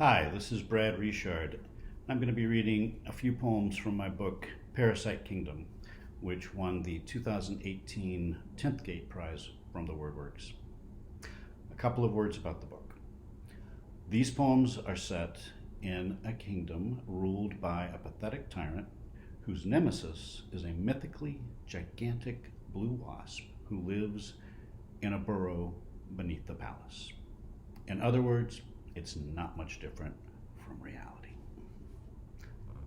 Hi, this is Brad Richard. I'm going to be reading a few poems from my book, Parasite Kingdom, which won the 2018 10th Gate Prize from the WordWorks. A couple of words about the book. These poems are set in a kingdom ruled by a pathetic tyrant whose nemesis is a mythically gigantic blue wasp who lives in a burrow beneath the palace. In other words, it's not much different from reality.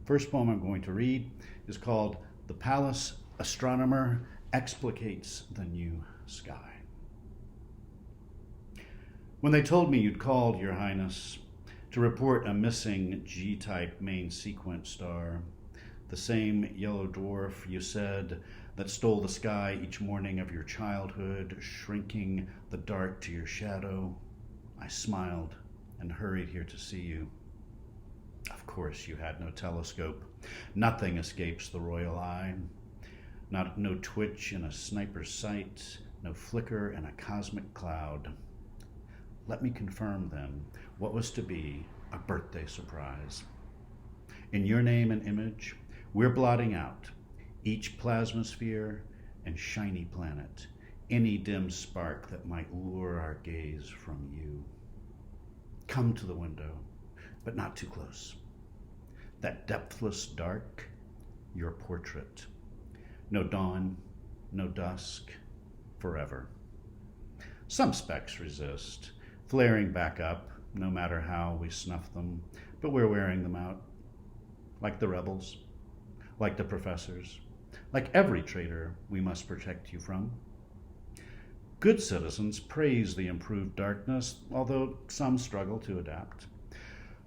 First poem I'm going to read is called The Palace Astronomer Explicates the New Sky. When they told me you'd called, Your Highness, to report a missing G-type main sequence star, the same yellow dwarf you said that stole the sky each morning of your childhood, shrinking the dark to your shadow, I smiled and hurried here to see you. Of course, you had no telescope. Nothing escapes the royal eye. No twitch in a sniper's sight, no flicker in a cosmic cloud. Let me confirm, then, what was to be a birthday surprise. In your name and image, we're blotting out each plasmasphere and shiny planet, any dim spark that might lure our gaze from you. Come to the window, but not too close. That depthless dark, your portrait. No dawn, no dusk, forever. Some specks resist, flaring back up, no matter how we snuff them, but we're wearing them out. Like the rebels, like the professors, like every traitor we must protect you from. Good citizens praise the improved darkness, although some struggle to adapt.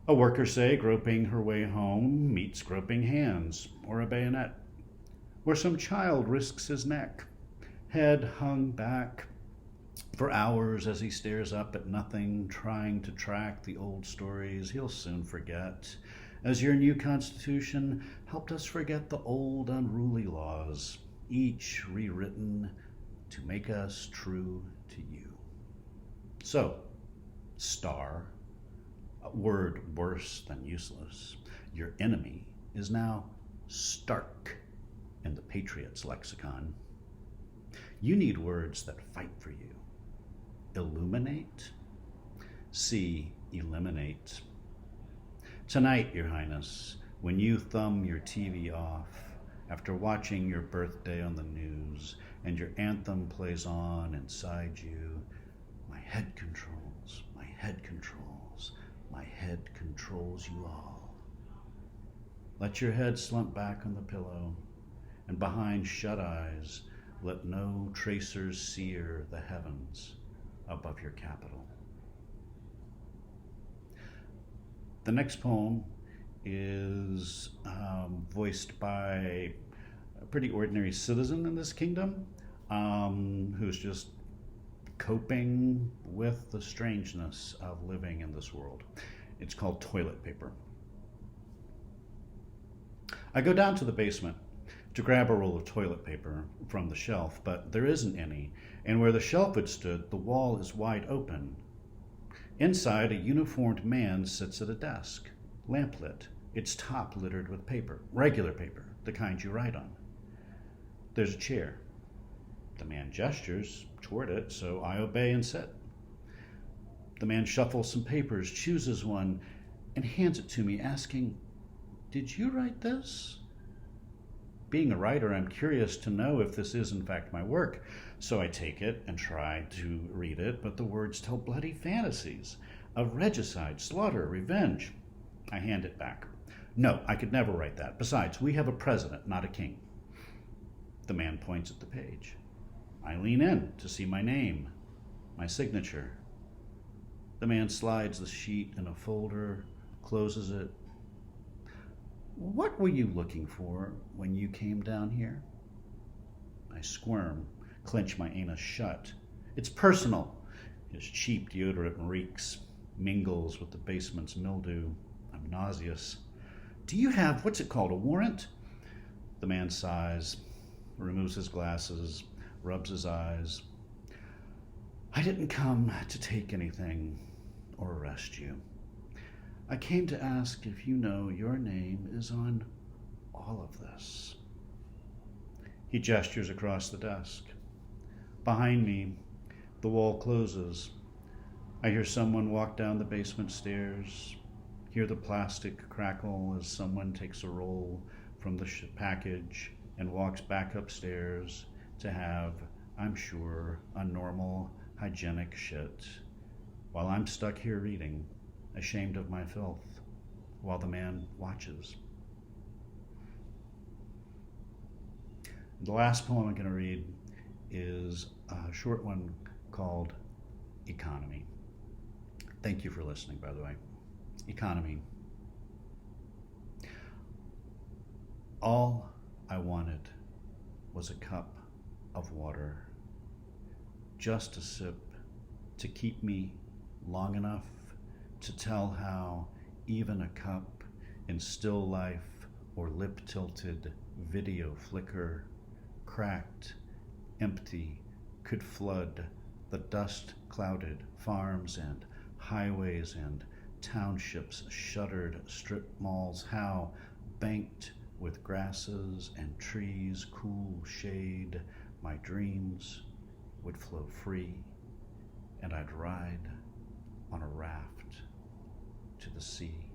A worker, say, groping her way home, meets groping hands or a bayonet. Or some child risks his neck, head hung back for hours as he stares up at nothing, trying to track the old stories he'll soon forget, as your new constitution helped us forget the old unruly laws, each rewritten to make us true to you. So, star, a word worse than useless, your enemy is now stark in the Patriot's lexicon. You need words that fight for you. Illuminate, see, eliminate. Tonight, Your Highness, when you thumb your TV off, after watching your birthday on the news, and your anthem plays on inside you, my head controls, my head controls, my head controls you all. Let your head slump back on the pillow, and behind shut eyes, let no tracers sear the heavens above your capital. The next poem is voiced by a pretty ordinary citizen in this kingdom who's just coping with the strangeness of living in this world. It's called Toilet Paper. I go down to the basement to grab a roll of toilet paper from the shelf, but there isn't any, and where the shelf had stood, the wall is wide open. Inside, a uniformed man sits at a desk, lamplit, its top littered with paper, regular paper, the kind you write on. There's a chair. The man gestures toward it, so I obey and sit. The man shuffles some papers, chooses one, and hands it to me, asking, "Did you write this?" Being a writer, I'm curious to know if this is in fact my work, so I take it and try to read it, but the words tell bloody fantasies of regicide, slaughter, revenge. I hand it back. No, I could never write that. Besides, we have a president, not a king. The man points at the page. I lean in to see my name, my signature. The man slides the sheet in a folder, closes it. What were you looking for when you came down here? I squirm, clench my anus shut. It's personal. His cheap deodorant reeks, mingles with the basement's mildew. I'm nauseous. Do you have, what's it called, a warrant? The man sighs, removes his glasses, rubs his eyes. I didn't come to take anything or arrest you. I came to ask if you know your name is on all of this. He gestures across the desk. Behind me, the wall closes. I hear someone walk down the basement stairs, hear the plastic crackle as someone takes a roll from the package and walks back upstairs to have, I'm sure, a normal, hygienic shit, while I'm stuck here reading, ashamed of my filth, while the man watches. The last poem I'm going to read is a short one called Economy. Thank you for listening, by the way. Economy. All I wanted was a cup of water, just a sip to keep me long enough to tell how even a cup in still life or lip-tilted video flicker, cracked, empty, could flood the dust-clouded farms and highways and townships, shuttered strip malls, how banked with grasses and trees, cool shade, my dreams would flow free, and I'd ride on a raft to the sea.